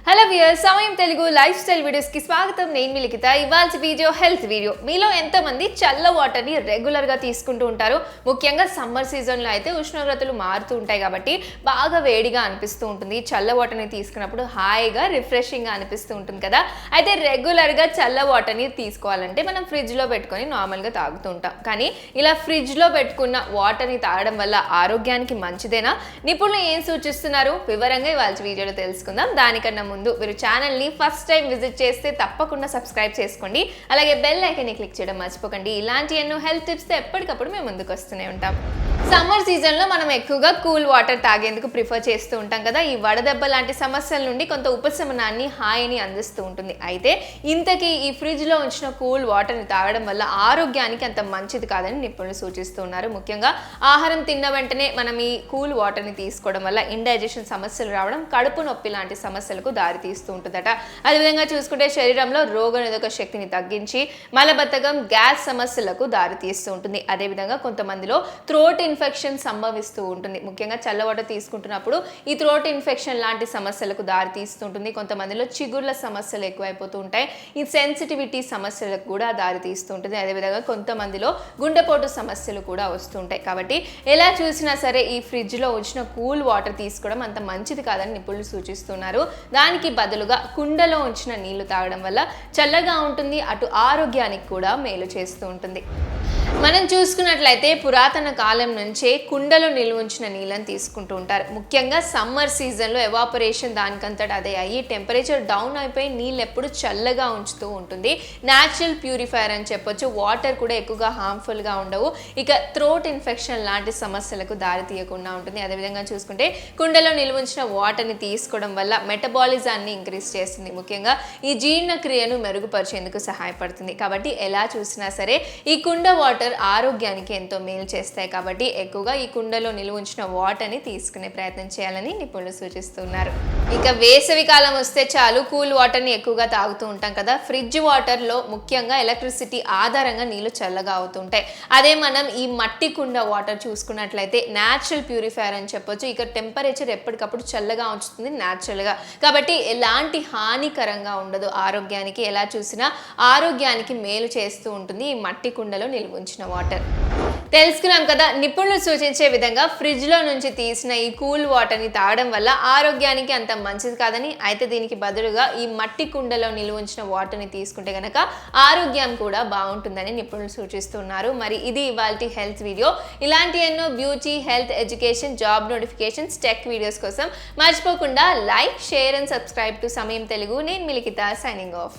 Hello viewers, సమయం Telugu life style videos కి స్వాగతం. నేను మీ లిఖిత. ఇవాల్టి వీడియో హెల్త్ వీడియో. మీలో ఎంతమంది చల్ల వాటర్ ని రెగ్యులర్ గా తీసుకుంటూ ఉంటారు? ముఖ్యంగా సమ్మర్ సీజన్ లో అయితే ఉష్ణోగ్రతలు మారుతూ ఉంటాయి కాబట్టి బాగా వేడిగా అనిపిస్తూ ఉంటుంది. చల్ల వాటర్ ని తీసుకున్నప్పుడు హాయిగా రిఫ్రెషింగ్ గా అనిపిస్తూ ఉంటుంది కదా. అయితే రెగ్యులర్ గా చల్ల వాటర్ ని తీసుకోవాలంటే మనం ఫ్రిడ్జ్ లో పెట్టుకొని నార్మల్ గా తాగుతూ ఉంటాం. కానీ ఇలా ఫ్రిడ్జ్ లో పెట్టుకున్న వాటర్ ని తాగడం వల్ల ఆరోగ్యానికి మంచిదేనా? నిపుణులు ఏం సూచిస్తున్నారు? వివరంగా ఇవాల్టి వీడియోలో తెలుసుకుందాం. దానికన్నా ముందు మీరు ఛానల్ ని ఫస్ట్ టైం విజిట్ చేస్తే తప్పకుండా సబ్స్క్రైబ్ చేసుకోండి. అలాగే బెల్ ఐకాన్ ని క్లిక్ చేయడం మర్చిపోకండి. ఇలాంటి ఎన్నో హెల్త్ టిప్స్ తో ఎప్పటికప్పుడు మేము ముందుకు వస్తూనే ఉంటాం. సమ్మర్ సీజన్ లో మనం ఎక్కువగా కూల్ వాటర్ తాగేందుకు ప్రిఫర్ చేస్తూ ఉంటాం కదా. ఈ వడదెబ్బ లాంటి సమస్యల నుండి కొంత ఉపశమనాన్ని, హాయిని అందిస్తూ ఉంటుంది. అయితే ఇంతకీ ఈ ఫ్రిడ్జ్ లో ఉంచిన కూల్ వాటర్ ని తాగడం వల్ల ఆరోగ్యానికి అంత మంచిది కాదని నిపుణులు సూచిస్తూ ఉన్నారు. ముఖ్యంగా ఆహారం తిన్న వెంటనే మనం ఈ కూల్ వాటర్ ని తీసుకోవడం వల్ల ఇండైజెషన్ సమస్యలు రావడం, కడుపు నొప్పి లాంటి సమస్యలకు దారితీస్తూ ఉంటుందట. అదేవిధంగా చూసుకుంటే శరీరంలో రోగనిరోధక శక్తిని తగ్గించి మలబద్ధకం, గ్యాస్ సమస్యలకు దారితీస్తూ ఉంటుంది. అదేవిధంగా కొంతమందిలో థ్రోట్ ఇన్ఫెక్షన్ సంభవిస్తూ ఉంటుంది. ముఖ్యంగా చల్లవాటర్ తీసుకుంటున్నప్పుడు ఈ థ్రోట్ ఇన్ఫెక్షన్ లాంటి సమస్యలకు దారితీస్తూ ఉంటుంది. కొంతమందిలో చిగుర్ల సమస్యలు ఎక్కువైపోతూ ఉంటాయి. ఈ సెన్సిటివిటీ సమస్యలకు కూడా దారితీస్తూ ఉంటుంది. అదేవిధంగా కొంతమందిలో గుండెపోటు సమస్యలు కూడా వస్తూ ఉంటాయి. కాబట్టి ఎలా చూసినా సరే ఈ ఫ్రిడ్జ్ లో ఉంచిన కూల్ వాటర్ తీసుకోవడం అంత మంచిది కాదని నిపుణులు సూచిస్తున్నారు. దానికి బదులుగా కుండలో ఉంచిన నీళ్లు తాగడం వల్ల చల్లగా ఉంటుంది, అటు ఆరోగ్యానికి కూడా మేలు చేస్తూ ఉంటుంది. మనం చూసుకున్నట్లయితే పురాతన కాలం నుంచే కుండలో నిల్వ ఉంచిన నీళ్ళని తీసుకుంటూ ఉంటారు. ముఖ్యంగా సమ్మర్ సీజన్లో ఎవాపరేషన్ దానికంతట అదే అయ్యి టెంపరేచర్ డౌన్ అయిపోయి నీళ్ళు ఎప్పుడు చల్లగా ఉంచుతూ ఉంటుంది. న్యాచురల్ ప్యూరిఫైయర్ అని చెప్పొచ్చు. వాటర్ కూడా ఎక్కువగా హార్మ్ఫుల్గా ఉండవు. ఇక థ్రోట్ ఇన్ఫెక్షన్ లాంటి సమస్యలకు దారి తీయకుండా ఉంటుంది. అదేవిధంగా చూసుకుంటే కుండలో నిల్వ ఉంచిన వాటర్ని తీసుకోవడం వల్ల మెటబాలిజాన్ని ఇంక్రీజ్ చేస్తుంది. ముఖ్యంగా ఈ జీర్ణక్రియను మెరుగుపరిచేందుకు సహాయపడుతుంది. కాబట్టి ఎలా చూసినా సరే ఈ కుండ వాటర్ ఆరోగ్యానికి ఎంతో మేలు చేస్తాయి. కాబట్టి ఎక్కువగా ఈ కుండలో నిల్వ ఉంచిన వాటర్ని తీసుకునే ప్రయత్నం చేయాలని నిపుణులు సూచిస్తున్నారు. ఇక వేసవి కాలం వస్తే చాలు కూల్ వాటర్ని ఎక్కువగా తాగుతూ ఉంటాం కదా. ఫ్రిడ్జ్ వాటర్లో ముఖ్యంగా ఎలక్ట్రిసిటీ ఆధారంగా నీళ్లు చల్లగా అవుతుంటాయి. అదే మనం ఈ మట్టి కుండ వాటర్ చూసుకున్నట్లయితే న్యాచురల్ ప్యూరిఫైయర్ అని చెప్పొచ్చు. ఇక టెంపరేచర్ ఎప్పటికప్పుడు చల్లగా ఉంచుతుంది న్యాచురల్గా. కాబట్టి ఎలాంటి హానికరంగా ఉండదు ఆరోగ్యానికి. ఎలా చూసినా ఆరోగ్యానికి మేలు చేస్తూ ఉంటుంది ఈ మట్టి కుండలో నిల్వ ఉంచిన వాటర్. తెలుసుకున్నాం కదా, నిపుణులు సూచించే విధంగా ఫ్రిడ్జ్ లో నుంచి తీసిన ఈ కూల్ వాటర్ ని తాగడం వల్ల ఆరోగ్యానికి అంత మంచిది కాదని. అయితే దీనికి బదులుగా ఈ మట్టి కుండలో నిల్వ ఉంచిన వాటర్ ని తీసుకుంటే గనక ఆరోగ్యం కూడా బాగుంటుందని నిపుణులు సూచిస్తున్నారు. మరి ఇది ఇవాల్టి హెల్త్ వీడియో. ఇలాంటి ఎన్నో beauty, health, education, job notifications, tech videos కోసం మర్చిపోకుండా like, share and subscribe to సమయం తెలుగు. నేను మీ లిఖిత, సైనింగ్ ఆఫ్.